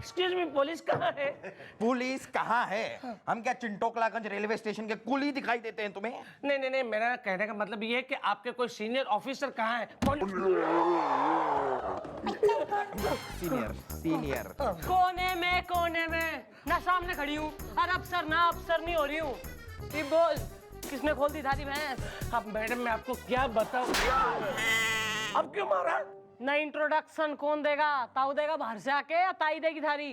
Excuse me, police कहाँ है? Police कहाँ है? हम क्या चिंटोकलागंज रेलवे स्टेशन के कुली दिखाई देते हैं तुम्हें? नहीं नहीं नहीं, मेरा कहने का मतलब ये है कि आपके कोई सीनियर ऑफिसर कहाँ है? सीनियर कोने में ना सामने खड़ी हूँ और अफसर नहीं हो रही हूँ। बोल, किसने खोल दी थारी भैंस? अब मैडम मैं आपको क्या बताऊं? अब क्यों मारा? ना इंट्रोडक्शन कौन देगा? ताऊ देगा बाहर से आके या ताई देगी थारी?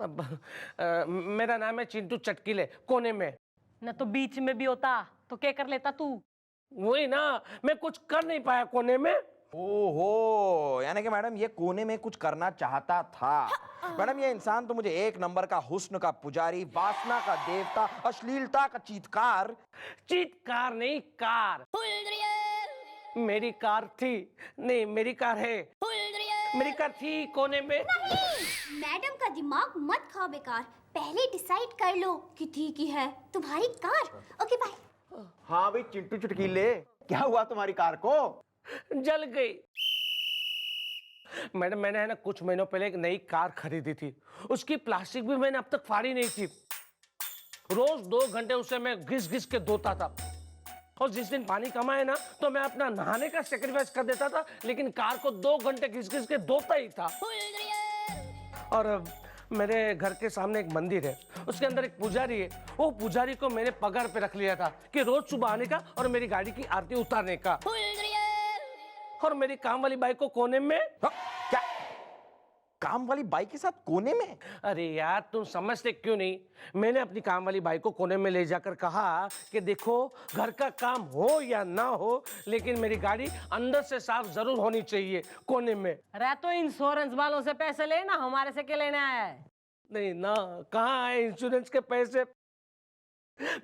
अब मेरा नाम है चिंटू चटकीले, कोने में। ना तो बीच में भी होता तो क्या कर लेता तू? वही ना, मैं कुछ कर नहीं पाया कोने में। ओहो, यानी कि मैडम ये कोने में कुछ करना चाहता था। मैडम ये इंसान तो मुझे एक नंबर का हुस्न का पुजारी, वासना का देवता, अश्लीलता का चीतकार। चीतकार नहीं, कार। मेरी कार थी, नहीं मेरी कार है। मेरी कार थी कोने में। मैडम का दिमाग मत खाओ बेकार, पहले डिसाइड कर लो कि थी की है तुम्हारी कार। Okay bye. हाँ भाई चिंटू चुटकीले, क्या हुआ तुम्हारी कार को? जल गई। मैडम मैंने है ना कुछ महीनों पहले एक नई कार खरीदी थी, उसकी प्लास्टिक भी मैंने अब तक फाड़ी नहीं थी। रोज 2 घंटे उसे मैं घिस घिस के धोता था, और जिस दिन पानी कम आए ना तो मैं अपना नहाने का सेक्रीफाइस कर देता था, लेकिन कार को 2 घंटे घिस घिस के धोता ही था। और मेरे घर के सामने एक मंदिर है, उसके अंदर एक पुजारी है। वो पुजारी को मैंने पगार पे रख लिया था कि रोज सुबह आने का और मेरी गाड़ी की आरती उतारने का। और मेरी काम वाली बाइक को कोने में। क्या काम वाली बाइक के साथ कोने में? अरे यार तुम समझते क्यों नहीं? मैंने अपनी काम वाली बाइक को कोने में ले जाकर कहा कि देखो घर का काम हो या ना हो, लेकिन मेरी गाड़ी अंदर से साफ जरूर होनी चाहिए, कोने में। अरे तो इंश्योरेंस वालों से पैसे लेना, हमारे से क्या लेने आया है? नहीं ना, कहाँ है इंश्योरेंस के पैसे?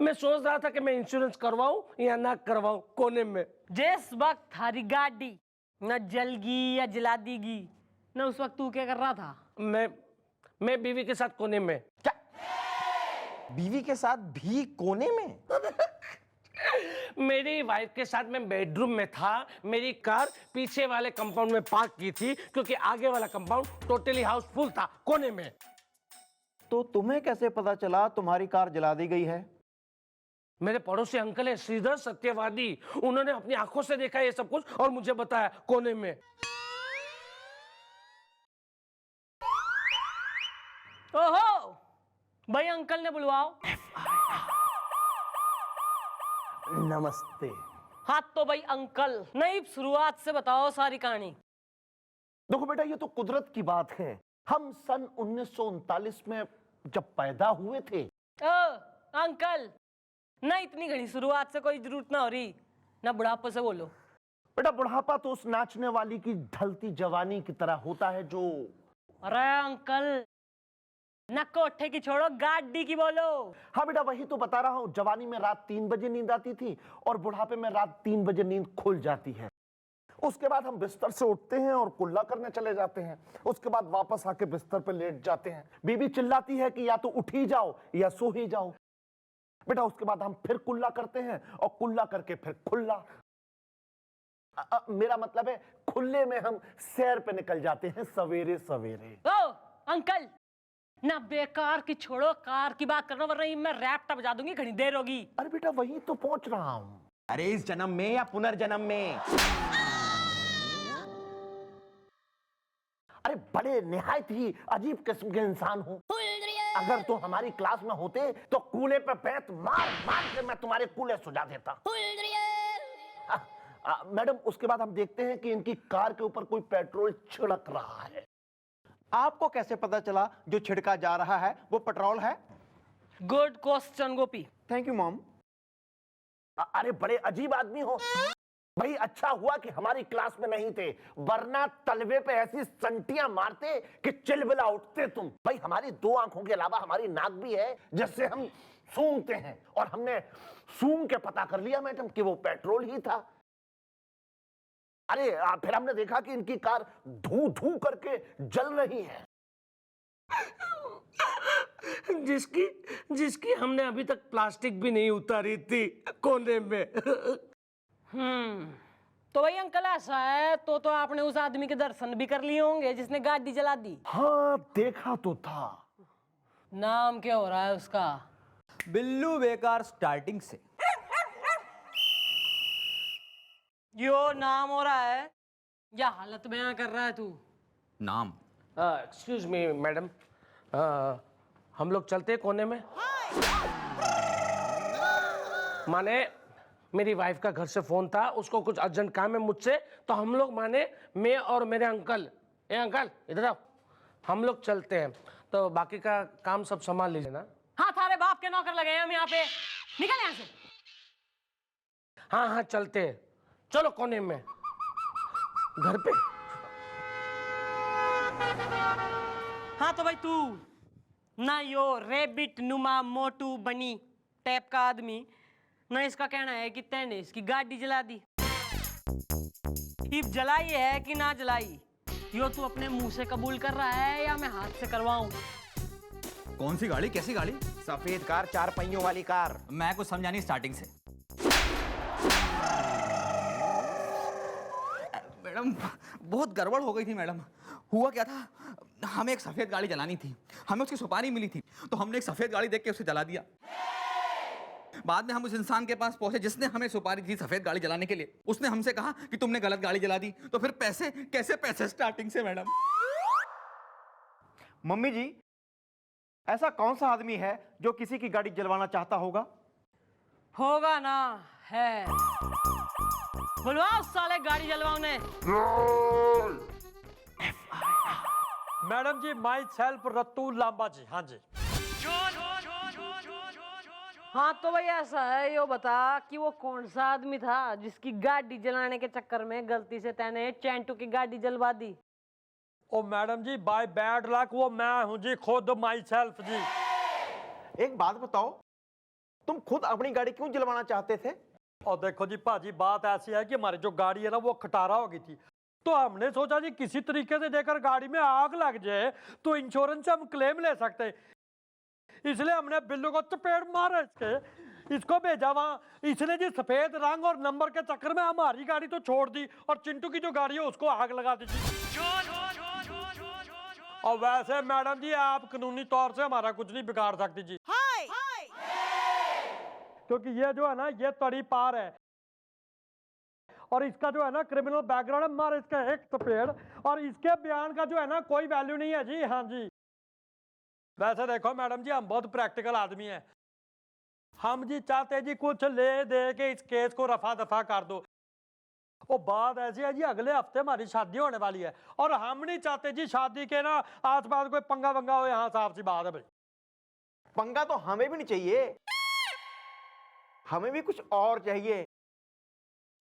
मैं सोच रहा था कि मैं इंश्योरेंस करवाऊं या ना करवाऊं, कोने में। जिस वक्त थारी गाड़ी न जलगी या जला देगी न, उस वक्त तू क्या कर रहा था? मैं बीवी के साथ कोने में। क्या बीवी के साथ भी कोने में? मेरी वाइफ के साथ मैं बेडरूम में था। मेरी कार पीछे वाले कंपाउंड में पार्क की थी, क्योंकि आगे वाला कंपाउंड टोटली हाउसफुल था, कोने में। तो तुम्हें कैसे पता चला तुम्हारी कार जला दी गई है? मेरे पड़ोसी अंकल है श्रीधर सत्यवादी, उन्होंने अपनी आंखों से देखा ये सब कुछ और मुझे बताया, कोने में। ओहो भाई, अंकल ने बुलवाओ। नमस्ते। हाँ तो भाई अंकल, नहीं शुरुआत से बताओ सारी कहानी। देखो बेटा, ये तो कुदरत की बात है। हम सन 1939 में जब पैदा हुए थे। अंकल ना, इतनी घनी शुरुआत से कोई जरूरत ना हो रही ना, बुढ़ापे से बोलो। बेटा बुढ़ापा तो उस नाचने वाली की ढलती जवानी की तरह होता है जो। अरे अंकल ना, कोठे की छोड़ो, गाड़ी की बोलो। हाँ बेटा, वही तो बता रहा हूँ। जवानी में रात 3 बजे नींद आती थी और बुढ़ापे में रात 3 बजे नींद खुल जाती है। उसके बाद हम बिस्तर से उठते हैं और कुल्ला करने चले जाते हैं। उसके बाद वापस आके बिस्तर पे लेट जाते हैं। बीबी चिल्लाती है कि या तो उठ ही जाओ या सो ही जाओ। बेटा उसके बाद हम फिर कुल्ला करते हैं और कुल्ला करके फिर खुल्ला। मेरा मतलब है खुले में हम सैर पे निकल जाते हैं सवेरे सवेरे। ओ अंकल ना, बेकार की छोड़ो, कार की बात करना, वरना मैं रैप्ट बजा दूंगी, घनी देर होगी। अरे बेटा वही तो पहुंच रहा हूं। अरे इस जन्म में या पुनर्जन्म में? अरे बड़े निहायत ही अजीब किस्म के इंसान हो। अगर तुम हमारी क्लास में होते तो कूले पे पैत मार मार के मैं तुम्हारे कूले सुझा देता। मैडम उसके बाद हम देखते हैं कि इनकी कार के ऊपर कोई पेट्रोल छिड़क रहा है। आपको कैसे पता चला जो छिड़का जा रहा है वो पेट्रोल है? Good question Gopi. Thank you mom. अरे बड़े अजीब आदमी हो। भाई अच्छा हुआ कि हमारी क्लास में नहीं थे, वरना तलवे पे ऐसी संटियां मारते कि चिलबिला उठते तुम। भाई हमारी 2 आंखों के अलावा हमारी नाक भी है जिससे हम सूंघते हैं, और हमने सूंघ के पता कर लिया मैडम कि वो पेट्रोल ही था। अरे फिर हमने देखा कि इनकी कार धू धू करके जल रही है। जिसकी हमने अभी तक प्लास्टिक भी नहीं उतारी थी, कोने में। तो भाई अंकल ऐसा है तो आपने उस आदमी के दर्शन भी कर लिए होंगे जिसने गाड़ी जला दी। हाँ देखा तो था। नाम क्या हो रहा है उसका? बिल्लू बेकार स्टार्टिंग से। यो नाम हो रहा है या हालत बयां कर रहा है तू? नाम एक्सक्यूज मी मैडम, हम लोग चलते हैं कोने में। माने मेरी वाइफ का घर से फोन था, उसको कुछ अर्जेंट काम है मुझसे, तो हम लोग माने मैं और मेरे अंकल, ए अंकल इधर आओ, हम लोग चलते हैं। तो बाकी का काम सब संभाल लीजिए ना। हाँ थारे बाप के नौकर लगे हैं हम यहाँ पे, निकल यहाँ से। हाँ हाँ चलते हैं, चलो कोने में घर पे। हाँ तो भाई तू ना यो रेबिट नुमा मोटू बनी टाइप का आदमी, ना इसका कहना है कि तैने इसकी गाड़ी जला दी। इब जलाई है कि ना जलाई, यो तू अपने मुंह से कबूल कर रहा है या मैं हाथ से करवाऊं? कौन सी गाड़ी, कैसी गाड़ी? सफेद कार, 4 पहियों वाली कार। मैं कुछ समझा नहीं स्टार्टिंग से। मैडम बहुत गड़बड़ हो गई थी मैडम। हुआ क्या था, हमें एक सफेद गाड़ी जलानी थी, हमें उसकी सुपारी मिली थी, तो हमने एक सफेद गाड़ी देख के उसे जला दिया। बाद में हम उस इंसान के पास पहुंचे जिसने हमें सुपारी दी सफेद गाड़ी जलाने के लिए। उसने हमसे कहा कि तुमने गलत गाड़ी जला दी। तो फिर पैसे कैसे पैसे स्टार्टिंग से मैडम। मम्मी जी, ऐसा कौन सा आदमी है जो किसी की गाड़ी जलवाना चाहता होगा? होगा ना, है। बुलवा उस साले गाड़ी जलवाने। Madam ji, myself Rattu Lamba ji. हाँ जी। हाँ तो भाई ऐसा है, यो बता कि वो कौन सा आदमी था जिसकी गाड़ी जलाने के चक्कर में गलती से तैने चैंटू की गाड़ी जलवा दी? ओ madam ji, by bad luck वो मैं हूँ जी, खुद माई सेल्फ जी। एक बात बताओ, तुम खुद अपनी गाड़ी क्यों जलवाना चाहते थे? और देखो जी भाजी, बात ऐसी है कि हमारी जो गाड़ी है ना वो खटारा हो गई थी, तो हमने सोचा जी किसी तरीके से देकर गाड़ी में आग लग जाए तो इंश्योरेंस से हम क्लेम ले सकते हैं। इसलिए हमने बिल्लू को चपेट मारा, इसको भेजा वहां। इसने जी सफेद रंग और नंबर के चक्कर में हमारी गाड़ी तो छोड़ दी और चिंटू की जो गाड़ी है उसको आग लगा दी। और वैसे मैडम जी आप कानूनी तौर से हमारा कुछ नहीं बिगाड़ सकती जी, क्योंकि ये जो है ना ये तड़ी पार है और इसका जो है ना क्रिमिनल बैकग्राउंड है। मारे इसका एक चपेट और इसके बयान का जो है ना कोई वैल्यू नहीं है जी। हाँ जी, वैसे देखो मैडम जी, हम बहुत प्रैक्टिकल आदमी हैं। हम जी चाहते जी कुछ ले दे के इस केस को रफा दफा कर दो। वो बात ऐसी है जी, अगले हफ्ते हमारी शादी होने वाली है और हम नहीं चाहते जी शादी के ना आस पास कोई पंगा वंगा हो। यहाँ साफ सी बात है भाई। पंगा तो हमें भी नहीं चाहिए, हमें भी कुछ और चाहिए,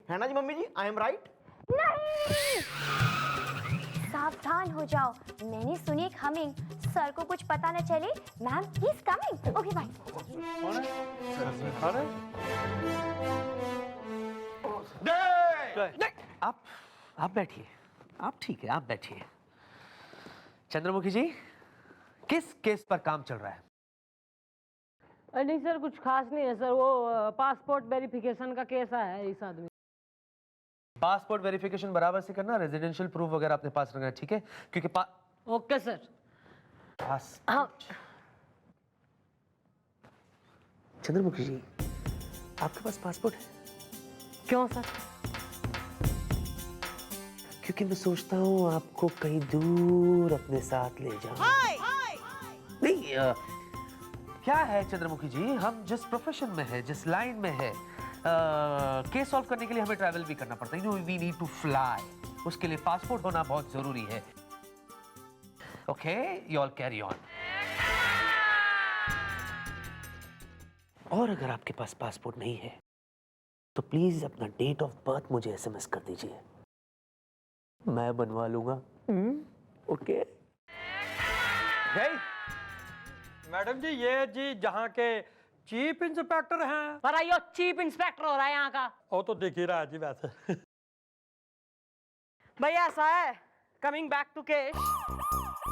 है ना जी mummy ji? I am right? नहीं, सावधान हो जाओ, मैंने सुनी एक हमिंग। सर को कुछ पता न चले। Ma'am he is coming. Okay bye. आप बैठिए, आप ठीक है, आप बैठिए। चंद्रमुखी जी, किस केस पर काम चल रहा है? नहीं सर, कुछ खास नहीं है सर, वो पासपोर्ट वेरिफिकेशन का केस है इस आदमी। पासपोर्ट वेरिफिकेशन बराबर से करना, रेजिडेंशियल प्रूफ वगैरह अपने पास रखना, ठीक है? क्योंकि ओके सर। हाँ। चंद्रमुखी जी, आपके पास पासपोर्ट है? क्यों सर? क्योंकि मैं सोचता हूँ आपको कहीं दूर अपने साथ ले जाऊं। नहीं, क्या है चंद्रमुखी जी, हम जिस प्रोफेशन में है, जिस लाइन में है, केस सॉल्व करने के लिए हमें ट्रैवल भी करना पड़ता है। वी नीड टू फ्लाई, उसके लिए पासपोर्ट होना बहुत जरूरी है। Okay, you all carry on. और अगर आपके पास पासपोर्ट नहीं है तो प्लीज अपना डेट ऑफ बर्थ मुझे एसएमएस कर दीजिए, मैं बनवा लूंगा। ओके? मैडम जी, ये जी जहाँ के चीफ इंस्पेक्टर हैं। पर यो चीफ इंस्पेक्टर हो रहा है यहाँ का। वो तो दिख ही रहा है जी वैसे। भाई ऐसा है, कमिंग बैक टू केस,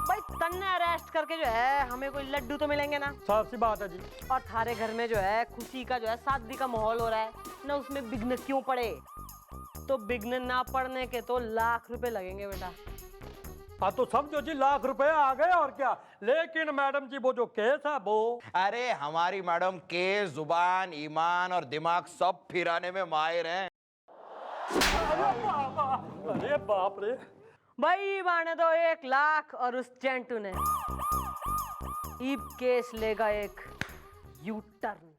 भाई तन्ने अरेस्ट करके जो है हमें कोई लड्डू तो मिलेंगे ना? साफ सी बात है जी। और थारे घर में जो है खुशी का जो है शादी का माहौल हो रहा है ना, उसमें विघ्न क्यों पड़े? तो बिगने ना पड़ने के तो लाख रुपए लगेंगे बेटा। हाँ तो समझो जी, लाख रुपए आ गए और क्या। लेकिन मैडम जी वो जो केस है वो, अरे हमारी मैडम के जुबान, ईमान और दिमाग सब फिराने में माहिर हैं। अरे बाप रे। भाई बाने दो 1 लाख और उस चेंटू ने ईब केस लेगा एक यू टर्न।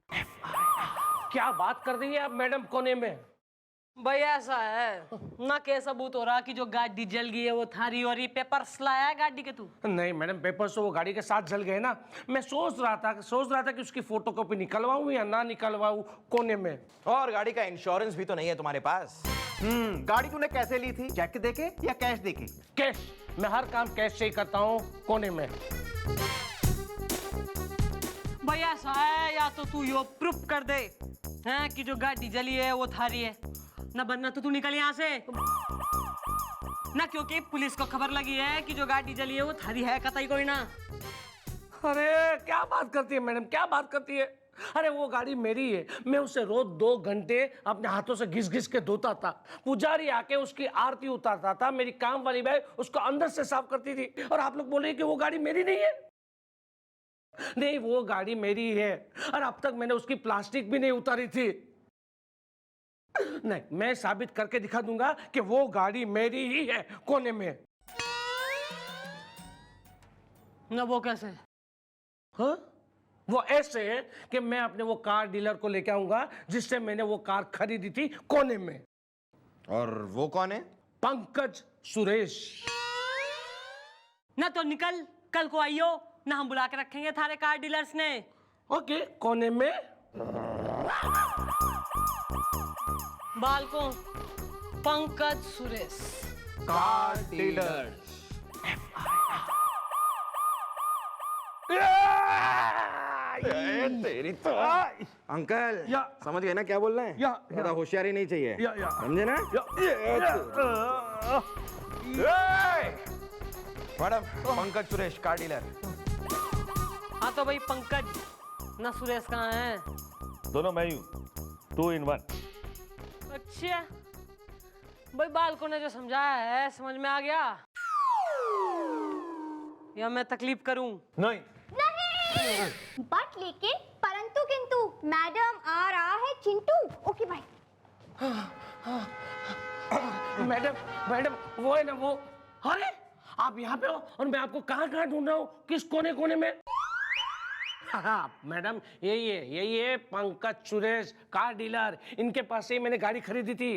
क्या बात कर रही है आप मैडम कोने में? भाई ऐसा है ना, के सबूत हो रहा कि जो गाड़ी जल गई है वो थारी, और ये पेपर्स लाया है गाड़ी के तू? नहीं मैडम, पेपर्स तो वो गाड़ी के साथ जल गए ना। मैं सोच रहा था कि उसकी फोटोकॉपी निकलवाऊं या ना निकलवाऊं कोने में। और गाड़ी का इंश्योरेंस भी तो नहीं है तुम्हारे पास। गाड़ी तूने कैसे ली थी, चेक देके या कैश देके? कैश, मैं हर काम कैश से ही करता हूँ कोने में। भाई ऐसा है, या तो तू यो प्रूफ कर दे हैं कि जो गाड़ी जली है वो थारी है ना, बनना तो तू निकल यहाँ से ना, क्योंकि पुलिस को खबर लगी है कि जो गाड़ी जली है वो थारी है कतई कोई ना। अरे क्या बात करती है मैडम, क्या बात करती है? अरे वो गाड़ी मेरी है, मैं उसे रोज 2 घंटे अपने हाथों से घिस घिस के धोता था। पुजारी आके उसकी आरती उतारता था, मेरी काम वाली भाई उसको अंदर से साफ करती थी, और आप लोग बोल रहे हैं कि वो गाड़ी मेरी नहीं है। नहीं, वो गाड़ी मेरी है, और अब तक मैंने उसकी प्लास्टिक भी नहीं उतारी थी। नहीं, मैं साबित करके दिखा दूंगा कि वो गाड़ी मेरी ही है कोने में। ना वो कैसे? हाँ? वो ऐसे है कि मैं अपने वो कार डीलर को लेके आऊंगा जिससे मैंने वो कार खरीदी थी कोने में। और वो कौन है? पंकज सुरेश। ना तो निकल, कल को आइयो ना, हम बुला के रखेंगे थारे कार डीलर्स ने। ओके, कोने में। बालको पंकज सुरेश कार डीलर। तेरी तो अंकल या। समझ गए ना क्या बोल रहे हैं? या। ज्यादा होशियारी नहीं चाहिए, या। समझे ना? Madam, Pankaj Suresh car dealer. हाँ तो भाई पंकज ना सुरेश कहाँ है? दोनों मैं ही हूँ, 2 in 1। अच्छा भाई, बालको ने जो समझाया है समझ में आ गया, या मैं तकलीफ करूं? नहीं। बट लेकिन परंतु किंतु मैडम आ रहा है चिंटू। ओके भाई। मैडम मैडम, वो है ना वो। अरे आप यहाँ पे हो और मैं आपको कहाँ कहाँ ढूंढ रहा हूँ, किस कोने कोने में। हाँ मैडम, यही है पंकज सुरेश कार डीलर। इनके पास से ही मैंने गाड़ी खरीदी थी।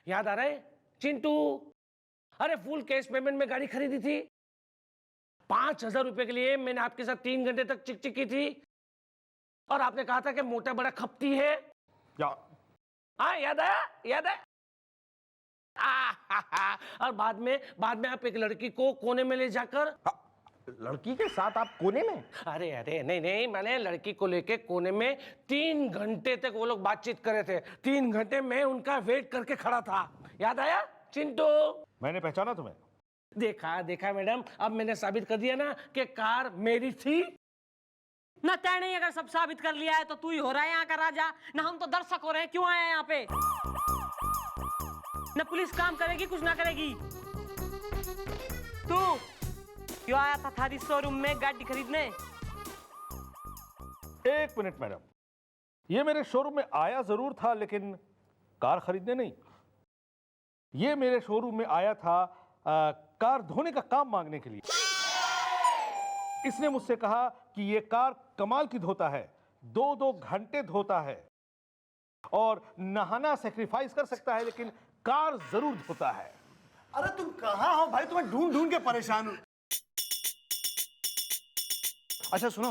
याद आ रहा है चिंटू? अरे फुल कैश पेमेंट में गाड़ी खरीदी थी। 5,000 रुपए के लिए मैंने आपके साथ 3 घंटे तक चिक की थी, और आपने कहा था कि मोटा बड़ा खपती है। हाँ याद आया, याद है। और बाद में आप एक लड़की को कोने में ले जाकर। लड़की के साथ आप कोने में? अरे नहीं, मैंने लड़की को लेके कोने में 3 घंटे तक वो लोग बातचीत कर रहे थे। 3 घंटे में उनका वेट करके खड़ा था। याद आया चिंटू? मैंने पहचाना तुम्हें? देखा मैडम, अब मैंने साबित कर दिया ना कि कार मेरी थी। ना तैने अगर सब साबित कर लिया है तो तू ही हो रहा है यहाँ का राजा, ना हम तो दर्शक हो रहे हैं। क्यों आए यहाँ पे? ना पुलिस काम करेगी, कुछ ना करेगी। तू क्यों आया था थारी शोरूम में गाड़ी खरीदने? 1 मिनट मैडम, ये मेरे शोरूम में आया जरूर था, लेकिन कार खरीदने नहीं। ये मेरे शोरूम में आया था कार धोने का काम मांगने के लिए। इसने मुझसे कहा कि ये कार कमाल की धोता है, 2-2 घंटे धोता है, और नहाना सेक्रीफाइस कर सकता है, लेकिन कार जरूर धोता है। अरे तुम कहाँ हो भाई, तुम्हें ढूंढ ढूंढ के परेशान हूँ। अच्छा सुनो,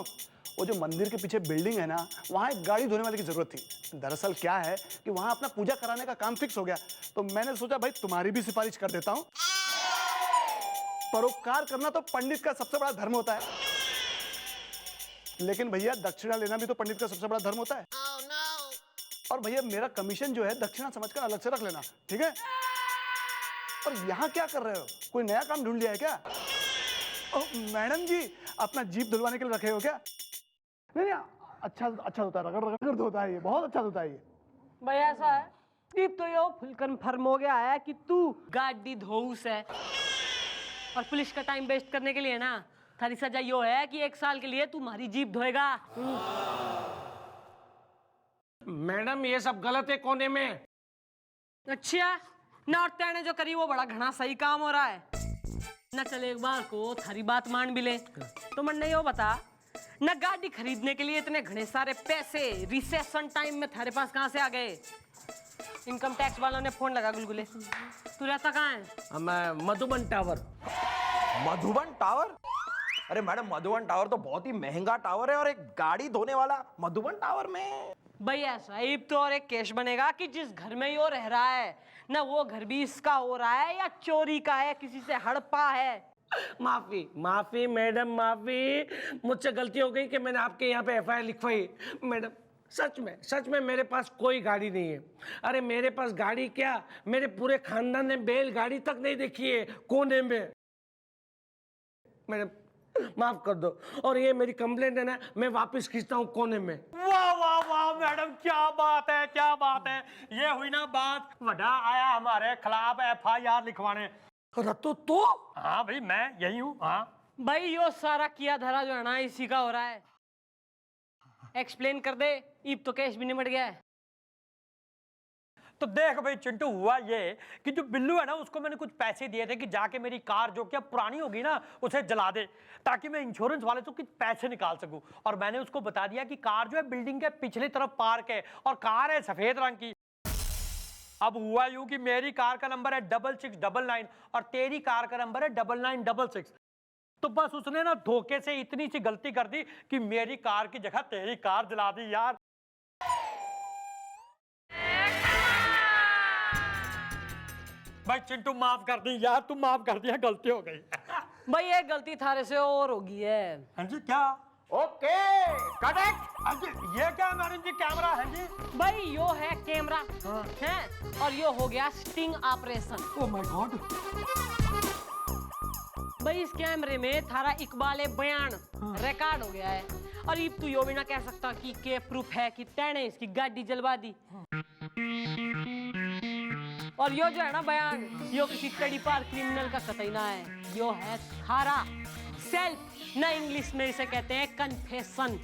वो जो मंदिर के पीछे बिल्डिंग है ना, वहाँ एक गाड़ी धोने वाले की जरूरत थी। दरअसल क्या है कि वहाँ अपना पूजा कराने का काम फिक्स हो गया, तो मैंने सोचा भाई तुम्हारी भी सिफारिश कर देता हूँ। परोपकार करना तो पंडित का सबसे बड़ा धर्म होता है, लेकिन भैया दक्षिणा लेना भी तो पंडित का सबसे बड़ा धर्म होता है। और भैया मेरा कमीशन जो है दक्षिणा समझकर अलग से रख लेना, ठीक है? और यहाँ क्या कर रहे हो, कोई नया काम ढूंढ लिया है क्या? मैडम जी अपना जीप धुलवाने के लिए रखे हो क्या? नहीं अच्छा होता है, रगड़ रगड़ धोता है ये, बहुत अच्छा होता है ये। भाई ऐसा है अब तो यो फुल कंफर्म हो गया है कि तू गाड़ी धोऊस है। और पुलिस का टाइम वेस्ट करने के लिए ना थारी सजा यो है कि 1 साल के लिए तू हमारी जीप धोएगा। मैडम ये सब गलत है कोने में। अच्छा ना, और तेने जो करी वो बड़ा घना सही काम हो रहा है ना। चले एक बार को थारी बात मान भी ले तो मन नहीं हो बता ना, गाड़ी खरीदने के लिए इतने घने सारे पैसे रिसेशन टाइम में थारे पास कहाँ से आ गए? इनकम टैक्स वालों ने फोन लगा गुलगुले। तू रहता कहाँ है? मैं मधुबन टावर। मधुबन टावर? अरे मैडम मधुबन टावर तो बहुत ही महंगा टावर है, और एक गाड़ी धोने वाला मधुबन टावर में। भैया साहिब तो और एक केस बनेगा कि जिस घर में यो रह रहा है ना वो घर भी इसका हो रहा है या चोरी का है, किसी से हड़पा है। माफी माफी मैडम माफी, मुझसे गलती हो गई कि मैंने आपके यहाँ पे FIR लिखवाई। मैडम सच में मेरे पास कोई गाड़ी नहीं है। अरे मेरे पास गाड़ी क्या, मेरे पूरे खानदान ने बैलगाड़ी तक नहीं देखी है कोने में। मैडम माफ कर दो, और ये मेरी कंप्लेंट है ना, मैं वापस खींचता हूँ कोने में। वाह वाह वाह मैडम, क्या बात है क्या बात है। ये हुई ना बात, वड्डा आया हमारे खिलाफ FIR लिखवाने। रतो तो हाँ भाई मैं यही हूँ। हाँ भाई यो सारा किया धरा जो है ना इसी का हो रहा है। एक्सप्लेन कर दे, ईब तो केस भी निमट गया है। तो देख भाई चिंटू, हुआ ये कि जो बिल्लू है ना उसको मैंने कुछ पैसे दिए थे कि जाके मेरी कार जो क्या पुरानी होगी ना उसे जला दे, ताकि मैं इंश्योरेंस वाले से कुछ पैसे निकाल सकूं। और मैंने उसको बता दिया कि कार जो है बिल्डिंग के पिछली तरफ पार्क है और कार है सफेद रंग की। अब हुआ यूं कि मेरी कार का नंबर है 6699 और तेरी कार का नंबर है 9966। तो बस उसने ना धोखे से इतनी सी गलती कर दी कि मेरी कार की जगह तेरी कार जला दी यार। भाई चिंटू माफ कर दी यार, तू माफ कर दिया, गलती हो गई। भाई ये गलती थारे से और होगी है। हाँ जी क्या? Okay correct. हाँ जी ये क्या है मैडम जी? कैमरा है जी। भाई यो है कैमरा है और यो हो गया sting operation. Oh my God. भाई इस कैमरे में थारा इकबाल बयान रिकॉर्ड हो गया है, और ये तू यो भी ना कह सकता कि के प्रूफ है कि तैने इसकी गाड़ी जलवा दी। और यो जो है ना बयान, यो किसी तड़ी पार क्रिमिनल का कतई ना है, यो है थारा सेल्फ, ना इंग्लिश में इसे कहते हैं कन्फेशन।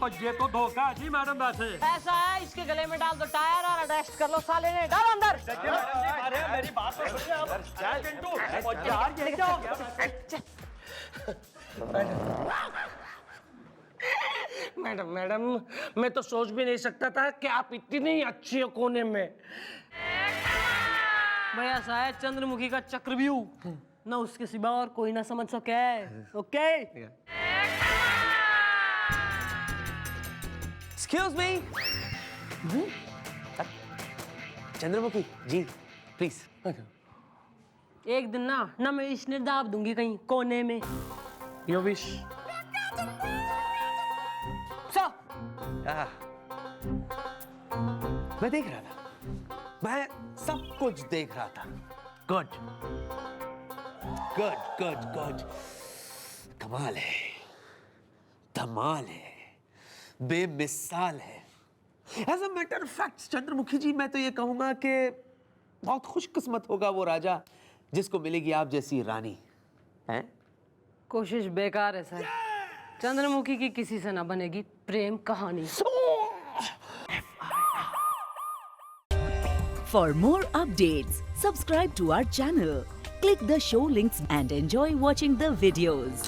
और ये तो धोखा है जी मैडम। वैसे ऐसा है, इसके गले में डाल दो टायर और अरेस्ट कर लो साले ने, डाल अंदर। अरे मेरी बात तो सुनिए आप। चिंटू और यार ये क्या हो गया? मैडम मैं तो सोच भी नहीं सकता था कि आप इतनी अच्छी हो कोने में। भाई ऐसा है, चंद्रमुखी का चक्रव्यूह ना उसके सिवा और कोई ना समझ सके। Okay excuse me, Chandramukhi ji please. एक दिन ना मैं इसने दाब दूंगी कहीं कोने में। यो विश। मैं देख रहा था, मैं सब कुछ देख रहा था। गुड गुड गुड गुड, कमाल है, धमाल है, बेमिसाल है। As a matter of fact Chandramukhi ji, मैं तो ये कहूंगा कि बहुत खुशकिस्मत होगा वो राजा जिसको मिलेगी आप जैसी रानी। हैं? कोशिश बेकार है सर, चंद्रमुखी की किसी से ना बनेगी प्रेम कहानी। For more updates, subscribe to our channel, click the show links and enjoy watching the videos.